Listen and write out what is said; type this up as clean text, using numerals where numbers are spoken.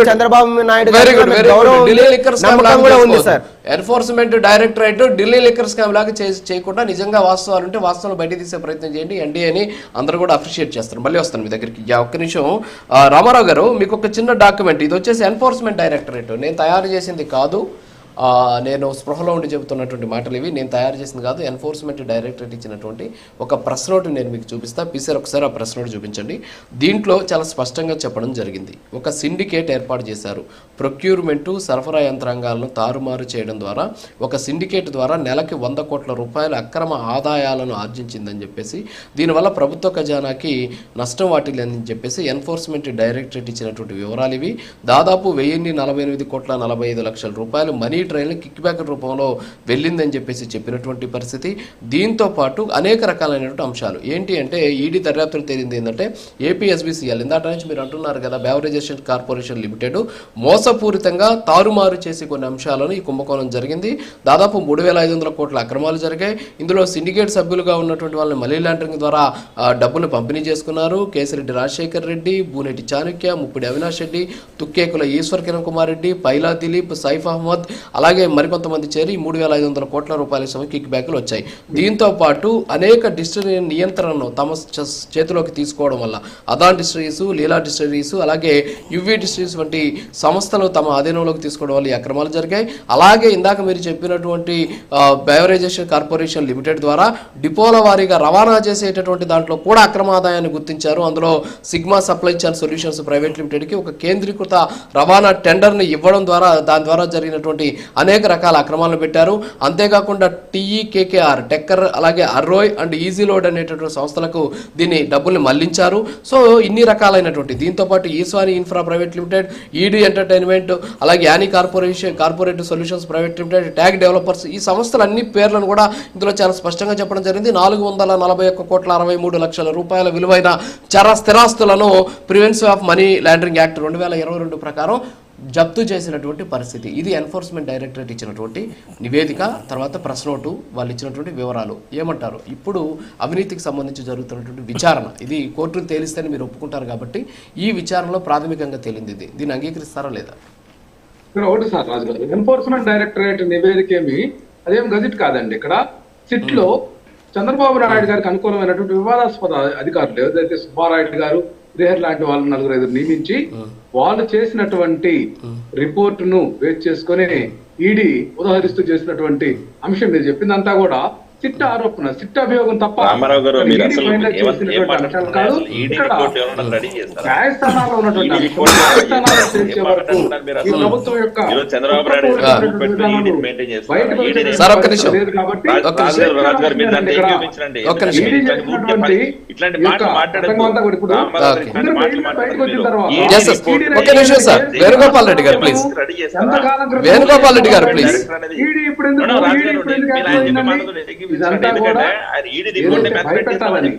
Chandrababu Naidu enforcement directorate Delhi liquor scam లాగా చేయకుండా నిజంగా వాస్తవాలు ఉంటే వాస్తవాలు బయట తీసే ప్రయత్నం చేయండి. ఎన్డీఏని అందరూ కూడా అప్రిషియేట్ చేస్తారు. మళ్ళీ వస్తాను మీ దగ్గరికి. ఒక్క నిమిషం రామారావు గారు, మీకు ఒక చిన్న డాక్యుమెంట్, ఇది వచ్చేసి ఎన్ఫోర్స్మెంట్ డైరెక్టరేట్. నేను తయారు చేసింది కాదు, నేను స్పృహలో ఉండి చెబుతున్నటువంటి మాటలు ఇవి. నేను తయారు చేసింది కాదు, ఎన్ఫోర్స్మెంట్ డైరెక్టరేట్ ఇచ్చినటువంటి ఒక ప్రెస్ నోట్ నేను మీకు చూపిస్తా. పీసర్ ఒకసారి ఆ ప్రెస్ నోట్ చూపించండి. దీంట్లో చాలా స్పష్టంగా చెప్పడం జరిగింది. ఒక సిండికేట్ ఏర్పాటు చేశారు. ప్రొక్యూర్మెంటు సరఫరా యంత్రాంగాలను తారుమారు చేయడం ద్వారా ఒక సిండికేట్ ద్వారా నెలకి 100 కోట్ల రూపాయల అక్రమ ఆదాయాలను ఆర్జించిందని చెప్పేసి, దీనివల్ల ప్రభుత్వ ఖజానాకి నష్టం వాటిల్లని చెప్పేసి ఎన్ఫోర్స్మెంట్ డైరెక్టరేట్ ఇచ్చినటువంటి వివరాలు ఇవి. దాదాపు 1048 కోట్ల 45 లక్షల రూపాయలు మనీ ట్రైన్ కిక్ బ్యాక్ రూపంలో వెళ్ళిందని చెప్పేసి చెప్పినటువంటి పరిస్థితి. దీంతో పాటు అనేక రకాలైనటువంటి అంశాలు ఏంటి అంటే, ఈడీ దర్యాప్తులు తేలింది ఏంటంటే ఏపీఎస్బీసీఎల్ ఇందాక నుంచి మీరు అంటున్నారు కదా, బెవరేజెస్ కార్పొరేషన్ లిమిటెడ్ మోసపూరితంగా తారుమారు చేసి కొన్ని అంశాలను ఈ కుంభకోణం జరిగింది. దాదాపు 3500 కోట్ల అక్రమాలు జరిగాయి. ఇందులో సిండికేట్ సభ్యులుగా ఉన్నటువంటి వాళ్ళని మనీ లాండరింగ్ ద్వారా డబ్బులు పంపిణీ చేసుకున్నారు. కేసిరెడ్డి రాజశేఖర్ రెడ్డి, బూనేటి చాణక్య, ముప్పిడి అవినాష్ రెడ్డి, తుక్కేకుల ఈశ్వర్ కిరణ్ కుమార్ రెడ్డి, పైలా దిలీప్, సైఫ్ అహ్మద్, అలాగే మరికొంతమంది చేరి 3500 కోట్ల రూపాయల కిక్ బ్యాక్లు వచ్చాయి. దీంతో పాటు అనేక డిస్టిలరీ నియంత్రణను తమ చేతిలోకి తీసుకోవడం వల్ల అదాన్ డిస్టిలరీస్, లీలా డిస్టిలరీస్, అలాగే యువి డిస్టిలరీస్ వంటి సంస్థలు తమ ఆధీనంలోకి తీసుకోవడం వల్ల ఈ అక్రమాలు జరిగాయి. అలాగే ఇందాక మీరు చెప్పినటువంటి బెవరేజెస్ కార్పొరేషన్ లిమిటెడ్ ద్వారా డిపోల వారీగా రవాణా చేసేటటువంటి దాంట్లో కూడా అక్రమ ఆదాయాన్ని గుర్తించారు. అందులో sigma supply chain solutions private లిమిటెడ్కి ఒక కేంద్రీకృత రవాణా టెండర్ని ఇవ్వడం ద్వారా దాని ద్వారా జరిగినటువంటి అనేక రకాల అక్రమాలను పెట్టారు. అంతేకాకుండా టీఈకేకేఆర్, టెక్కర్, అలాగే అర్రోయ్ అండ్ ఈజీ లోడ్ అనేటటువంటి సంస్థలకు దీన్ని డబ్బుల్ని మళ్లించారు. సో ఇన్ని రకాలైనటువంటి, దీంతో పాటు Eswani infra private limited, ED entertainment, అలాగే Annie corporate solutions private limited, tag developers, ఈ సంస్థలన్ని పేర్లను కూడా ఇందులో చాలా స్పష్టంగా చెప్పడం జరిగింది. 441 కోట్ల 63 లక్షల రూపాయల విలువైన చర స్థిరాస్తులను prevention of money laundering act 2022 ప్రకారం జప్తు చేసినటువంటి పరిస్థితి. ఇది ఎన్ఫోర్స్మెంట్ డైరెక్టరేట్ ఇచ్చినటువంటి నివేదిక. తర్వాత ప్రెస్ నోటు, వాళ్ళు ఇచ్చినటువంటి వివరాలు. ఏమంటారు? ఇప్పుడు అవినీతికి సంబంధించి జరుగుతున్నటువంటి విచారణ, ఇది కోర్టును తేలిస్తేనే మీరు ఒప్పుకుంటారు కాబట్టి ఈ విచారణలో ప్రాథమికంగా తేలింది. దీన్ని అంగీకరిస్తారా లేదా? ఒకటి సార్ రాజు గారు, ఎన్ఫోర్స్మెంట్ డైరెక్టరేట్ నివేదిక అదేం గజెట్ కాదండి. ఇక్కడ సిట్ లో చంద్రబాబు నాయుడు గారికి అనుకూలమైనటువంటి వివాదాస్పద అధికారులు ఏదైతే సుబ్బారాయుడు గారు, శ్రీహర్ లాంటి వాళ్ళు 4-5 నియమించి వాళ్ళు చేసినటువంటి రిపోర్టును బేస్ చేసుకుని ఈడీ ఉదాహరిస్తూ చేసిటువంటి అంశం మీరు చెప్పిందంతా కూడా సిట్ ఆరోపణ, సిట్ అభియోగం తప్ప న్యాయస్థానాల్లో ఉన్నటువంటి ప్రభుత్వం యొక్క వేణుగోపాల్ రెడ్డి గారు ప్లీజ్, వేణుగోపాల్ రెడ్డి గారు ప్లీజ్. ఇదంతా కూడా భయపెట్టాలని